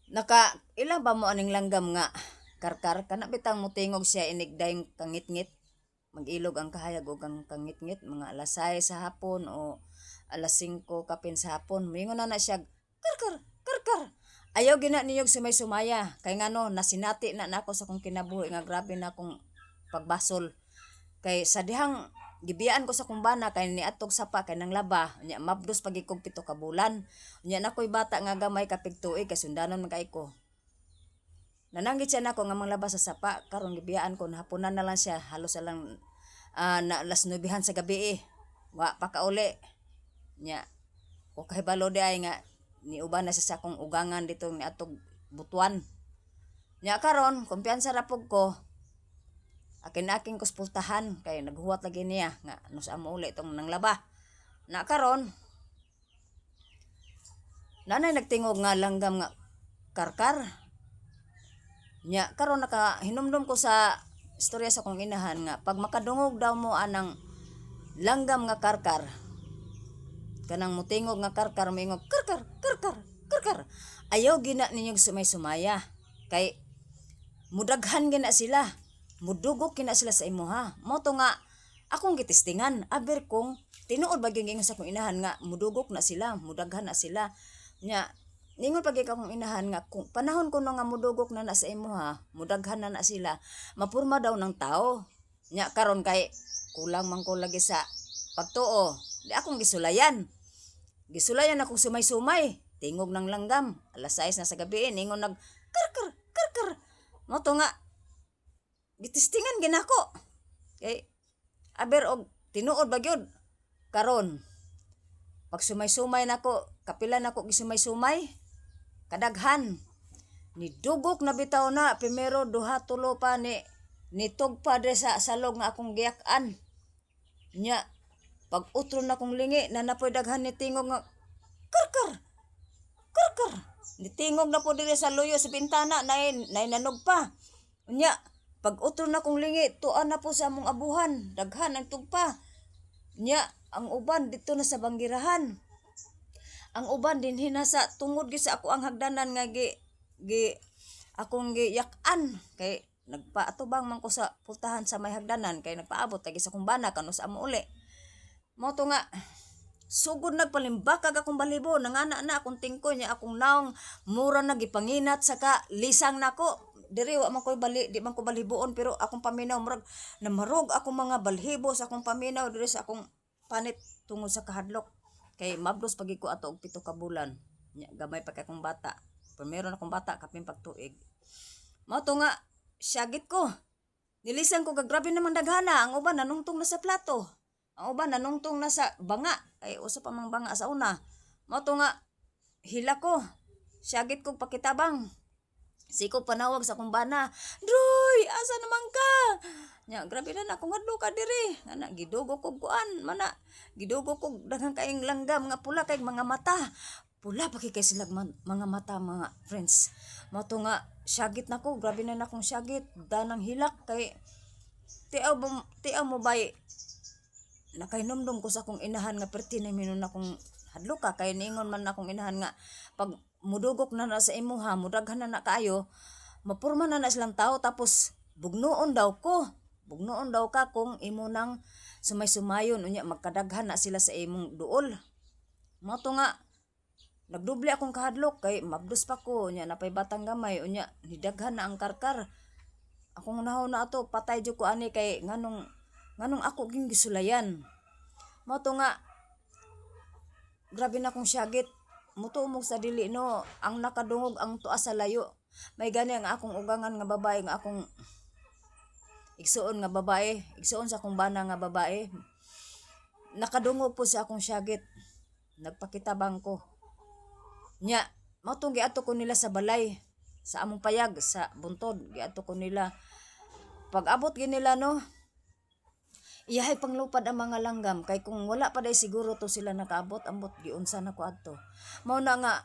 Ilang ba mo aning langgam nga karkar kana bitang mutingog siya inigdayng kangit-ngit magilog ang kahayag ug ang kangit-ngit mga alas 6 sa hapon o alas 5 kapin sa hapon mingon na siya karkar karkar ayaw gina niyog sumay-sumaya kay ngano nasinati na nako sa kong kinabuhi nga grabe na akong pagbasol kay sa dihang gibiyaan ko sa kumbana kay niadtog sapa kay nang laba nya mabdos pagikog 7 ka bulan nya nakoy bata nga gamay kapig tuig kay sundanon man kay ko nananggit siya nako nga manglaba sa sapa karon gibiyaan ko hapunan na lang siya halos lang na alas 9 sa gabi wa pa kauli nya o kahibalo di ay nga ni uban na sa akong ugangan dito ni atog butuan nya karon kumpiyansa ra pug ko akin kuspultahan kay naghuwat lagi niya nga ano sa amo uli itong nanglaba na karon nanay nagtingog nga langgam nga karkar nya karon naka hinumdum ko sa istorya sa kong inahan nga pag makadungog daw mo anang langgam nga karkar kanang mutingog nga karkar moingog karkar karkar karkar ayaw gina ninyong sumay-sumaya kay mudaghan gina sila mudugok kina sila sa imuha mo to nga akong gitistingan aber kong tinuod ba gyud sa kong inahan nga mudugok na sila mudaghan na sila nya ningon pag akong inahan nga kung panahon ko nga mudugok na sa imuha mudaghan na sila mapurma daw ng tao nya karon kay kulang man ko lagi sa pagtuo di akong gisulayan akong sumay-sumay tingog ng langgam alas 6 na sa gabi ningon nag karkar karkar mo to nga gitistingan ginako kay aber og tinuod ba gyud karon pag sumay-sumay nako kapila nako gisumay-sumay kadaghan ni dugok na bitaw na primero duha tulo pa nitog pa de sa salog nga akong giyak-an nya pag utron na kong lingi na napoy daghan ni tingog nga karkar karkar ni tingog na po dire sa luyo sa bintana nay nanog pa nya pag utron na kong lingi tuan na po sa among abuhan daghan ang tugpa nya ang uban dito na sa banggirahan ang uban din hinasa tungod gyud sa ako ang hagdanan nga akong giyak-an kay nagpaatubang man ko sa pultahan sa may hagdanan kay nagpaabot lagi sa kumbana kano sa amo uli mo to nga sugod nagpalimbakag akong balibo nangana na akong tingkoy nya akong naong mura na gipanginat saka lisang nako diri wa man koy bali di man ko baliboon pero akong paminaw murag namarog akong mga balhibo sa akong paminaw diri sa akong panit tungod sa kahadlok kay mabdos pagi ko ato og 7 ka bulan nya gamay pa kay akong bata primero na akong bata kapin pagtuig mao to nga syagit ko nilisan ko grabe namang daghana ang uban nanungtong na sa plato ang uban nanungtong na sa banga ay usa pa mang banga sa una mao to nga hila ko syagit ko pakitabang siko panawag sa kumbana Droy asa naman ka nya grabe na akong hadlo ka diri ana gidugo kog kuan mana gidugo kog daghang kaing langgam nga pula kay mga mata pula pa kay sila mga mata mga friends mo to nga syagit nako grabe na akong syagit danang hilak kay tiaw mo bay nakainomdom ko sa akong inahan nga perti na minon akong hadlo ka kay ningon man akong inahan nga pag mudugok na sa imuha mudaghan na kaayo mapurma na silang tao tapos bugnoon daw ka kung imo nang sumay-sumayon unya magkadaghan na sila sa imong duol mo to nga nagdoble akong kahadlok kay mabdos pa ko nya napay batang gamay unya nidaghan na ang karkar akong nahaw na ato patay jud ko ani kay nganong ako ging gisulayan mo to nga grabe na akong syagit mutumog sa dili no ang nakadungog ang tuas sa layo may gani ang akong ugangan nga babae nga akong igsuon sa akong bana nga babae nakadungog po sa akong syagit nagpakitabang ko nya mao tong giadto ko nila sa balay sa among payag sa buntod giadto ko nila pag abot nila no iyahay panglupad ang mga langgam kay kung wala pa day siguro to sila nakaabot ambot giunsa na ko adto mao na nga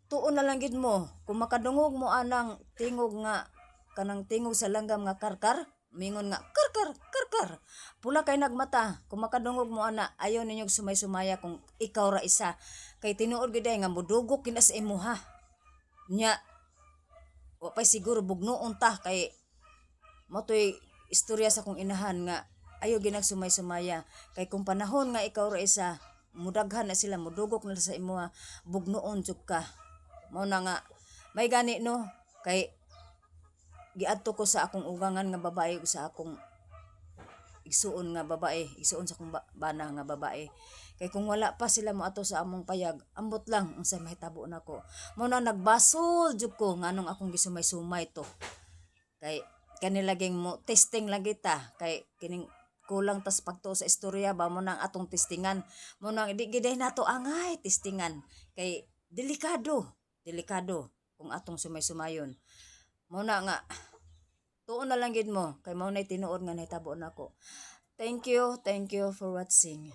tuon na lang gid mo kung makadungog mo anang tingog nga kanang tingog sa langgam nga karkar mingon nga karkar karkar pula kay nagmata kung makadungog mo ana ayaw ninyog sumay-sumaya kung ikaw ra isa kay tinuod gid nga mudugok kina sa imuha nya wa pay siguro bugnuon ta kay mo to'y istorya sa kong inahan nga ayo ginag sumay-sumaya kay kung panahon nga ikaw ra isa mudaghan na sila mudugok na sa imo bugnuon jud ka mao na nga may gani no kay giadto ko sa akong ugangan nga babae ug sa akong igsuon nga babae igsuon sa akong bana nga babae kay kung wala pa sila moadto sa among payag ambot lang unsay mahitabo nako mao na nagbasol jud ko nganong akong gisumay-sumay to kay kanilaging mo testing lagi ta kay kining kulang tas pagtuo sa istorya ba mo nang atong testingan mo nang di giday nato angay testingan kay delikado kung atong sumay-sumayon mo na nga tuon na lang gid mo kay mao nay tinuod nga nahitabo nako. Thank you for watching.